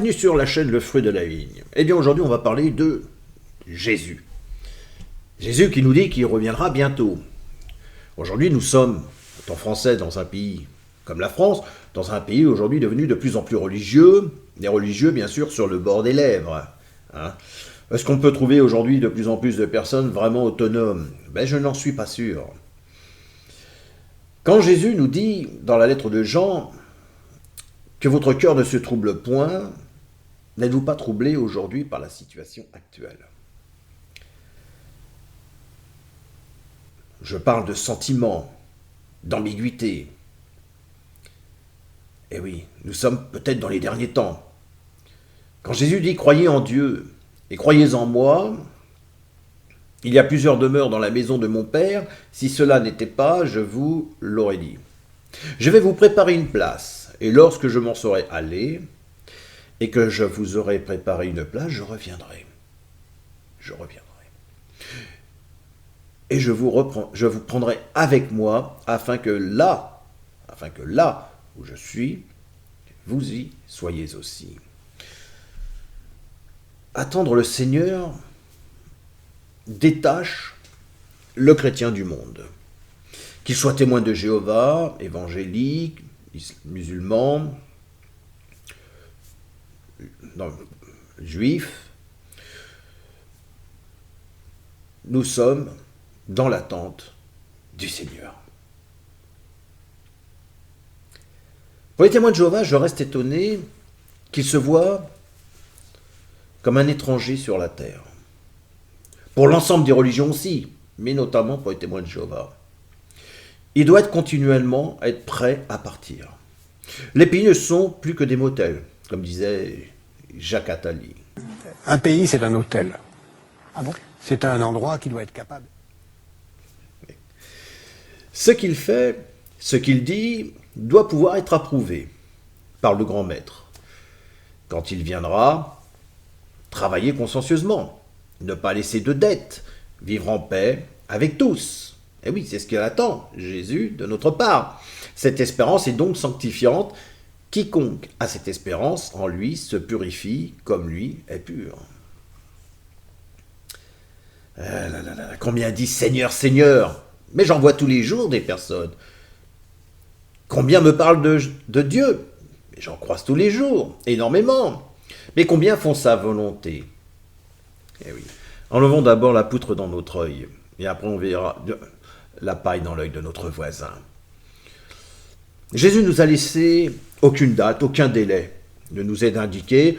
Bienvenue sur la chaîne Le Fruit de la Vigne. Eh bien aujourd'hui on va parler de Jésus. Jésus qui nous dit qu'il reviendra bientôt. Aujourd'hui nous sommes, en tant que Français, dans un pays comme la France, dans un pays aujourd'hui devenu de plus en plus religieux, des religieux bien sûr sur le bord des lèvres. Est-ce qu'on peut trouver aujourd'hui de plus en plus de personnes vraiment autonomes? Je n'en suis pas sûr. Quand Jésus nous dit dans la lettre de Jean que votre cœur ne se trouble point, n'êtes-vous pas troublé aujourd'hui par la situation actuelle? Je parle de sentiments, d'ambiguïté. Eh oui, nous sommes peut-être dans les derniers temps. Quand Jésus dit « Croyez en Dieu et croyez en moi », il y a plusieurs demeures dans la maison de mon Père. Si cela n'était pas, je vous l'aurais dit. Je vais vous préparer une place, et lorsque je m'en serai allé, et que je vous aurai préparé une place, je reviendrai. Je reviendrai. Et je vous prendrai avec moi, afin que là où je suis, vous y soyez aussi. Attendre le Seigneur détache le chrétien du monde. Qu'il soit témoin de Jéhovah, évangélique, musulman, juif, nous sommes dans l'attente du Seigneur. Pour les témoins de Jéhovah, je reste étonné qu'ils se voient comme un étranger sur la terre. Pour l'ensemble des religions aussi, mais notamment pour les témoins de Jéhovah. Il doit continuellement être prêt à partir. Les pays ne sont plus que des motels, comme disait Jacques Attali. Un pays, c'est un hôtel. Ah bon? C'est un endroit qui doit être capable. Ce qu'il fait, ce qu'il dit, doit pouvoir être approuvé par le grand maître. Quand il viendra, travailler consciencieusement, ne pas laisser de dettes, vivre en paix avec tous. Et oui, c'est ce qu'il attend, Jésus, de notre part. Cette espérance est donc sanctifiante. Quiconque a cette espérance en lui se purifie comme lui est pur. Combien disent Seigneur, Seigneur? Mais j'en vois tous les jours des personnes. Combien me parlent de Dieu? Mais j'en croise tous les jours, énormément. Mais combien font sa volonté? Eh oui. Enlevons d'abord la poutre dans notre œil, et après on verra la paille dans l'œil de notre voisin. Jésus nous a laissé aucune date, aucun délai, ne nous est indiqué,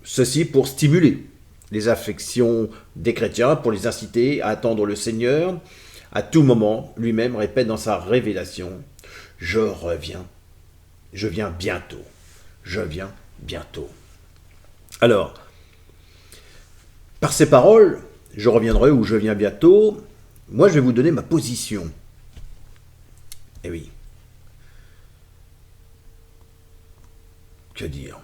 ceci pour stimuler les affections des chrétiens, pour les inciter à attendre le Seigneur. À tout moment, lui-même répète dans sa révélation, « Je reviens, je viens bientôt, je viens bientôt. » Alors, par ces paroles, je reviendrai ou je viens bientôt, moi je vais vous donner ma position. Eh oui. Que dire?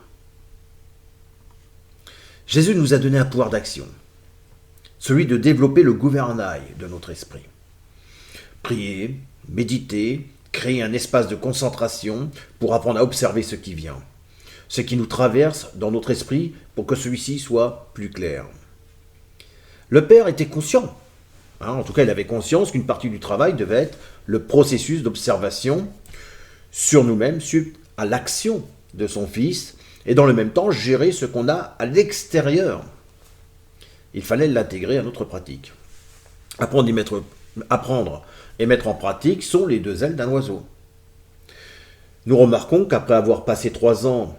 Jésus nous a donné un pouvoir d'action, celui de développer le gouvernail de notre esprit. Prier, méditer, créer un espace de concentration pour apprendre à observer ce qui vient, ce qui nous traverse dans notre esprit pour que celui-ci soit plus clair. Le Père était conscient, en tout cas il avait conscience qu'une partie du travail devait être le processus d'observation sur nous-mêmes, suite à l'action de son Fils, et dans le même temps gérer ce qu'on a à l'extérieur. Il fallait l'intégrer à notre pratique. Apprendre et mettre en pratique sont les deux ailes d'un oiseau. Nous remarquons qu'après avoir passé 3 ans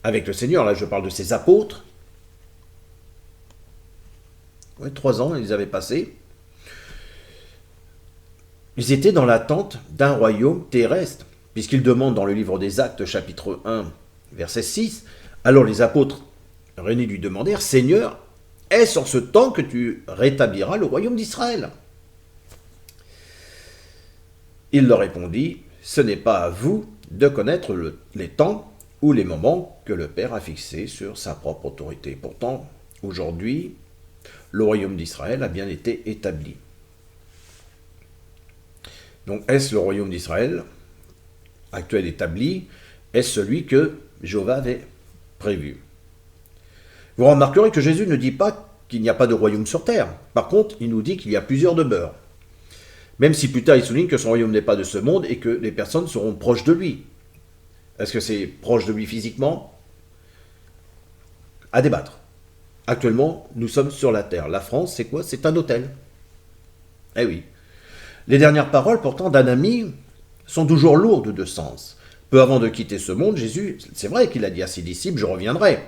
avec le Seigneur, là je parle de ses apôtres, 3 ans ils avaient passé, ils étaient dans l'attente d'un royaume terrestre, puisqu'il demande dans le livre des Actes, chapitre 1, verset 6, alors les apôtres réunis lui demandèrent, « Seigneur, est-ce en ce temps que tu rétabliras le royaume d'Israël ?» Il leur répondit, « Ce n'est pas à vous de connaître les temps ou les moments que le Père a fixés sur sa propre autorité. Pourtant, aujourd'hui, le royaume d'Israël a bien été établi. » Donc, est-ce le royaume d'Israël actuel établi? est celui que Jéhovah avait prévu. Vous remarquerez que Jésus ne dit pas qu'il n'y a pas de royaume sur terre. Par contre, il nous dit qu'il y a plusieurs demeures. Même si plus tard il souligne que son royaume n'est pas de ce monde et que les personnes seront proches de lui. Est-ce que c'est proche de lui physiquement? À débattre. Actuellement, nous sommes sur la terre. La France, c'est quoi? C'est un hôtel. Eh oui. Les dernières paroles, pourtant, d'un ami sont toujours lourdes de sens. Peu avant de quitter ce monde, Jésus, c'est vrai qu'il a dit à ses disciples, je reviendrai.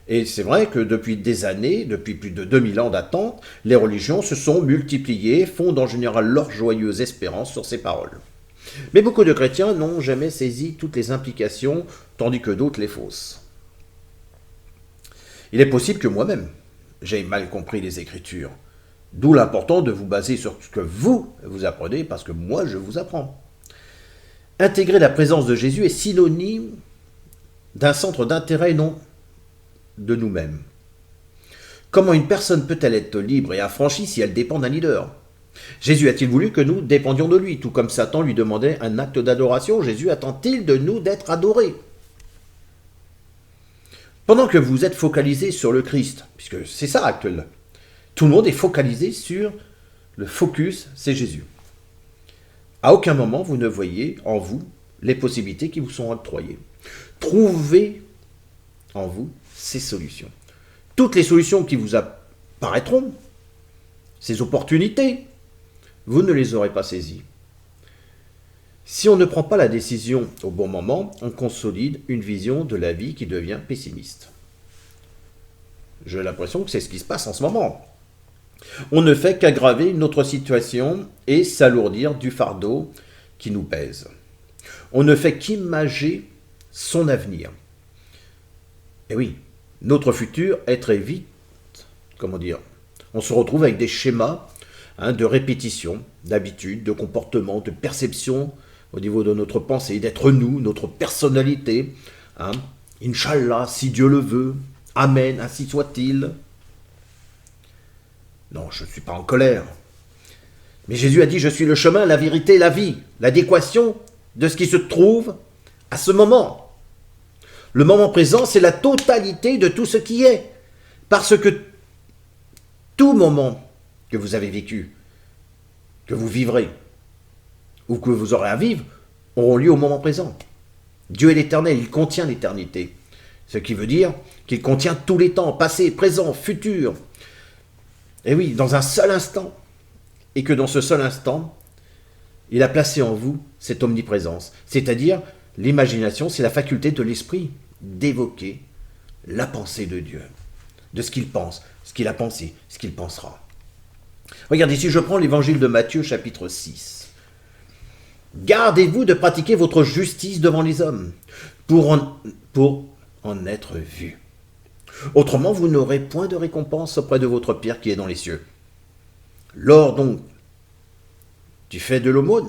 Et c'est vrai que depuis des années, depuis plus de 2000 ans d'attente, les religions se sont multipliées, fondent en général leur joyeuse espérance sur ces paroles. Mais beaucoup de chrétiens n'ont jamais saisi toutes les implications, tandis que d'autres les faussent. Il est possible que moi-même, j'ai mal compris les Écritures. D'où l'important de vous baser sur ce que vous apprenez, parce que moi, je vous apprends. Intégrer la présence de Jésus est synonyme d'un centre d'intérêt et non de nous-mêmes. Comment une personne peut-elle être libre et affranchie si elle dépend d'un leader? Jésus a-t-il voulu que nous dépendions de lui? Tout comme Satan lui demandait un acte d'adoration, Jésus attend-il de nous d'être adorés? Pendant que vous êtes focalisé sur le Christ, puisque c'est ça actuellement, tout le monde est focalisé sur le focus, c'est Jésus. À aucun moment vous ne voyez en vous les possibilités qui vous sont octroyées. Trouvez en vous ces solutions. Toutes les solutions qui vous apparaîtront, ces opportunités, vous ne les aurez pas saisies. Si on ne prend pas la décision au bon moment, on consolide une vision de la vie qui devient pessimiste. J'ai l'impression que c'est ce qui se passe en ce moment. On ne fait qu'aggraver notre situation et s'alourdir du fardeau qui nous pèse. On ne fait qu'imager son avenir. Et oui, notre futur est très vite, on se retrouve avec des schémas de répétition, d'habitude, de comportement, de perception au niveau de notre pensée, d'être nous, notre personnalité. Inch'Allah, si Dieu le veut, Amen, ainsi soit-il. Non, je ne suis pas en colère. Mais Jésus a dit, je suis le chemin, la vérité, la vie, l'adéquation de ce qui se trouve à ce moment. Le moment présent, c'est la totalité de tout ce qui est. Parce que tout moment que vous avez vécu, que vous vivrez, ou que vous aurez à vivre, auront lieu au moment présent. Dieu est l'éternel, il contient l'éternité. Ce qui veut dire qu'il contient tous les temps, passé, présent, futur. Et oui, dans un seul instant. Et que dans ce seul instant, il a placé en vous cette omniprésence. C'est-à-dire, l'imagination, c'est la faculté de l'esprit d'évoquer la pensée de Dieu. De ce qu'il pense, ce qu'il a pensé, ce qu'il pensera. Regardez, si je prends l'évangile de Matthieu, chapitre 6. Gardez-vous de pratiquer votre justice devant les hommes, pour en être vu. Autrement, vous n'aurez point de récompense auprès de votre Père qui est dans les cieux. Lors donc, tu fais de l'aumône.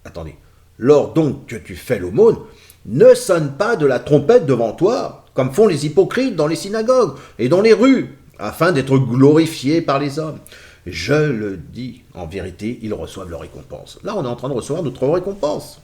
Attendez. Lors donc que tu fais l'aumône, ne sonne pas de la trompette devant toi, comme font les hypocrites dans les synagogues et dans les rues, afin d'être glorifiés par les hommes. Je le dis, en vérité, ils reçoivent leur récompense. Là, on est en train de recevoir notre récompense.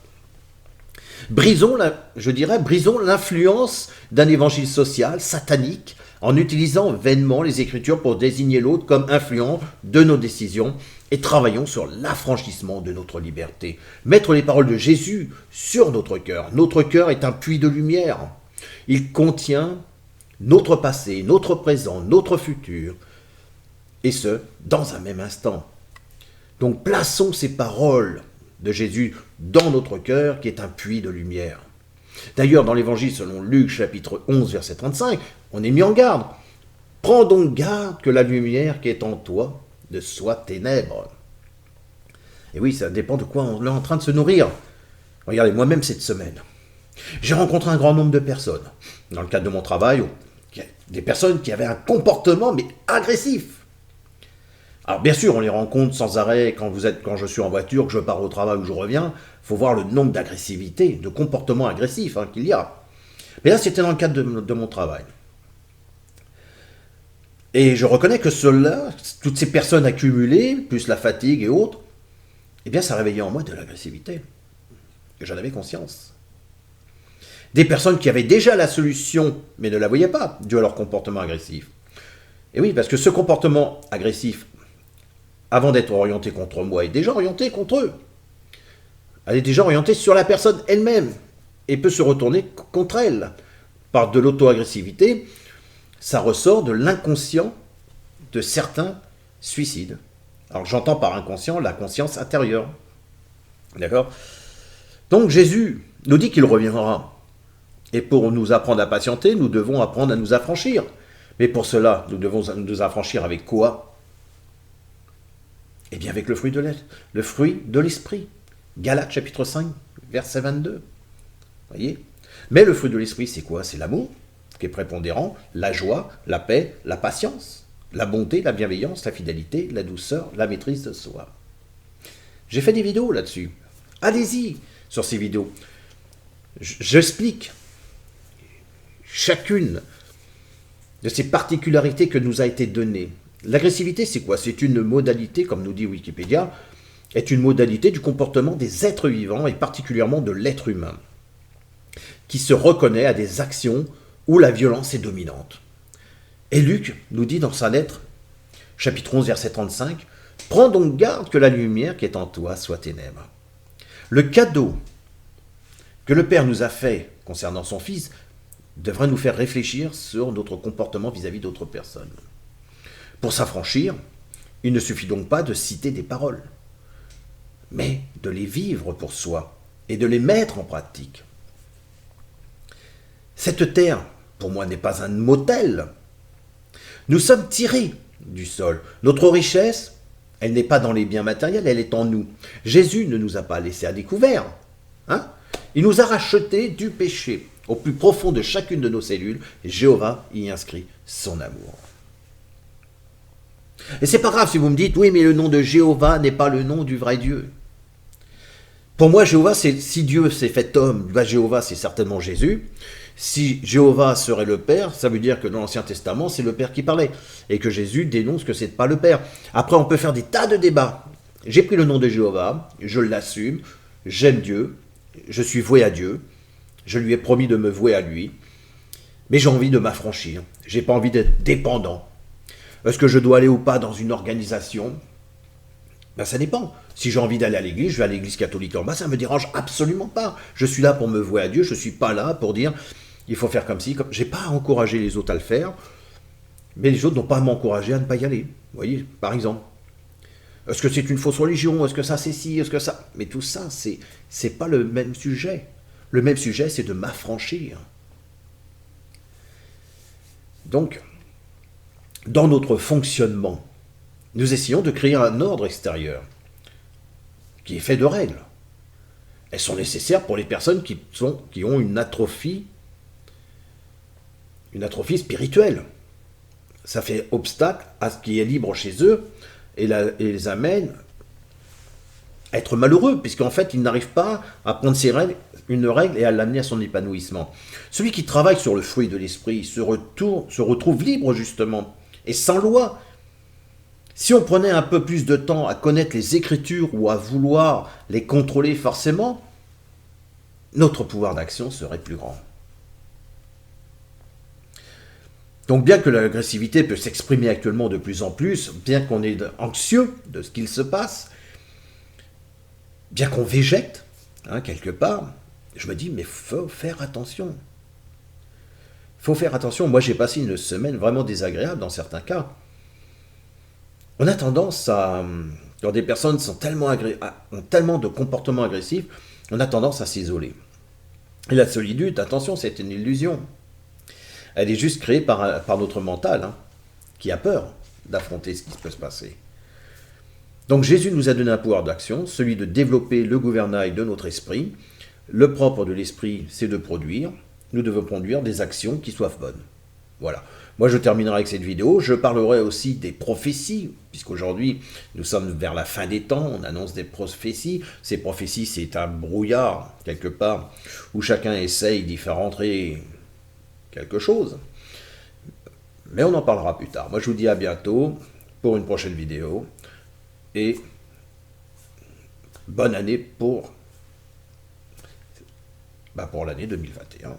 Brisons l'influence d'un évangile social, satanique, en utilisant vainement les Écritures pour désigner l'autre comme influent de nos décisions et travaillons sur l'affranchissement de notre liberté. Mettre les paroles de Jésus sur notre cœur. Notre cœur est un puits de lumière. Il contient notre passé, notre présent, notre futur, et ce, dans un même instant. Donc plaçons ces paroles de Jésus dans notre cœur qui est un puits de lumière. D'ailleurs, dans l'évangile selon Luc, chapitre 11, verset 35, on est mis en garde. Prends donc garde que la lumière qui est en toi ne soit ténèbres. Et oui, ça dépend de quoi on est en train de se nourrir. Regardez, moi-même cette semaine, j'ai rencontré un grand nombre de personnes. Dans le cadre de mon travail, des personnes qui avaient un comportement mais agressif. Alors bien sûr, on les rencontre sans arrêt quand je suis en voiture, que je pars au travail ou je reviens. Il faut voir le nombre d'agressivités, de comportements agressifs qu'il y a. Mais là, c'était dans le cadre de mon travail. Et je reconnais que cela, toutes ces personnes accumulées, plus la fatigue et autres, eh bien ça réveillait en moi de l'agressivité. Et j'en avais conscience. Des personnes qui avaient déjà la solution, mais ne la voyaient pas, dû à leur comportement agressif. Et oui, parce que ce comportement agressif, avant d'être orienté contre moi, est déjà orienté contre eux. Elle est déjà orientée sur la personne elle-même et peut se retourner contre elle. Par de l'auto-agressivité, ça ressort de l'inconscient de certains suicides. Alors j'entends par inconscient la conscience intérieure. D'accord? Donc Jésus nous dit qu'il reviendra. Et pour nous apprendre à patienter, nous devons apprendre à nous affranchir. Mais pour cela, nous devons nous affranchir avec quoi? Eh bien avec le fruit de l'esprit. Galates chapitre 5, verset 22. Voyez? Mais le fruit de l'esprit, c'est quoi? C'est l'amour, qui est prépondérant, la joie, la paix, la patience, la bonté, la bienveillance, la fidélité, la douceur, la maîtrise de soi. J'ai fait des vidéos là-dessus. Allez-y sur ces vidéos. J'explique chacune de ces particularités que nous a été donnée. L'agressivité, c'est quoi? C'est une modalité, comme nous dit Wikipédia, est une modalité du comportement des êtres vivants et particulièrement de l'être humain, qui se reconnaît à des actions où la violence est dominante. Et Luc nous dit dans sa lettre, chapitre 11, verset 35, « Prends donc garde que la lumière qui est en toi soit ténèbre. » Le cadeau que le Père nous a fait concernant son Fils devrait nous faire réfléchir sur notre comportement vis-à-vis d'autres personnes. Pour s'affranchir, il ne suffit donc pas de citer des paroles, mais de les vivre pour soi et de les mettre en pratique. Cette terre, pour moi, n'est pas un motel. Nous sommes tirés du sol. Notre richesse, elle n'est pas dans les biens matériels, elle est en nous. Jésus ne nous a pas laissés à découvert. Hein? Il nous a rachetés du péché. Au plus profond de chacune de nos cellules, Jéhovah y inscrit son amour. Et c'est pas grave si vous me dites, oui, mais le nom de Jéhovah n'est pas le nom du vrai Dieu. Pour moi, Jéhovah, si Dieu s'est fait homme, Jéhovah, c'est certainement Jésus. Si Jéhovah serait le Père, ça veut dire que dans l'Ancien Testament, c'est le Père qui parlait. Et que Jésus dénonce que c'est pas le Père. Après, on peut faire des tas de débats. J'ai pris le nom de Jéhovah, je l'assume, j'aime Dieu, je suis voué à Dieu, je lui ai promis de me vouer à lui, mais j'ai envie de m'affranchir. J'ai pas envie d'être dépendant. Est-ce que je dois aller ou pas dans une organisation? Ben, ça dépend. Si j'ai envie d'aller à l'église, je vais à l'église catholique en bas, ça ne me dérange absolument pas. Je suis là pour me vouer à Dieu, je ne suis pas là pour dire il faut faire comme ci, comme... Je n'ai pas à encourager les autres à le faire, mais les autres n'ont pas à m'encourager à ne pas y aller. Vous voyez, par exemple. Est-ce que c'est une fausse religion? Est-ce que ça c'est ci? Est-ce que ça... Mais tout ça, c'est pas le même sujet. Le même sujet, c'est de m'affranchir. Donc, dans notre fonctionnement, nous essayons de créer un ordre extérieur qui est fait de règles. Elles sont nécessaires pour les personnes qui ont une atrophie spirituelle. Ça fait obstacle à ce qui est libre chez eux et les amène à être malheureux, puisqu'en fait, ils n'arrivent pas à prendre une règle et à l'amener à son épanouissement. Celui qui travaille sur le fruit de l'esprit se retrouve libre, justement, et sans loi. Si on prenait un peu plus de temps à connaître les Écritures ou à vouloir les contrôler forcément, notre pouvoir d'action serait plus grand. Donc bien que l'agressivité peut s'exprimer actuellement de plus en plus, bien qu'on est anxieux de ce qu'il se passe, bien qu'on végète, quelque part, je me dis, mais il faut faire attention. Il faut faire attention. Moi, j'ai passé une semaine vraiment désagréable dans certains cas. On a tendance à, quand des personnes ont tellement de comportements agressifs, on a tendance à s'isoler. Et la solitude, attention, c'est une illusion. Elle est juste créée par notre mental, qui a peur d'affronter ce qui peut se passer. Donc Jésus nous a donné un pouvoir d'action, celui de développer le gouvernail de notre esprit. Le propre de l'esprit, c'est de produire. Nous devons produire des actions qui soient bonnes. Voilà. Moi, je terminerai avec cette vidéo. Je parlerai aussi des prophéties, puisqu'aujourd'hui, nous sommes vers la fin des temps. On annonce des prophéties. Ces prophéties, c'est un brouillard, quelque part, où chacun essaye d'y faire entrer quelque chose. Mais on en parlera plus tard. Moi, je vous dis à bientôt pour une prochaine vidéo. Et bonne année pour pour l'année 2021.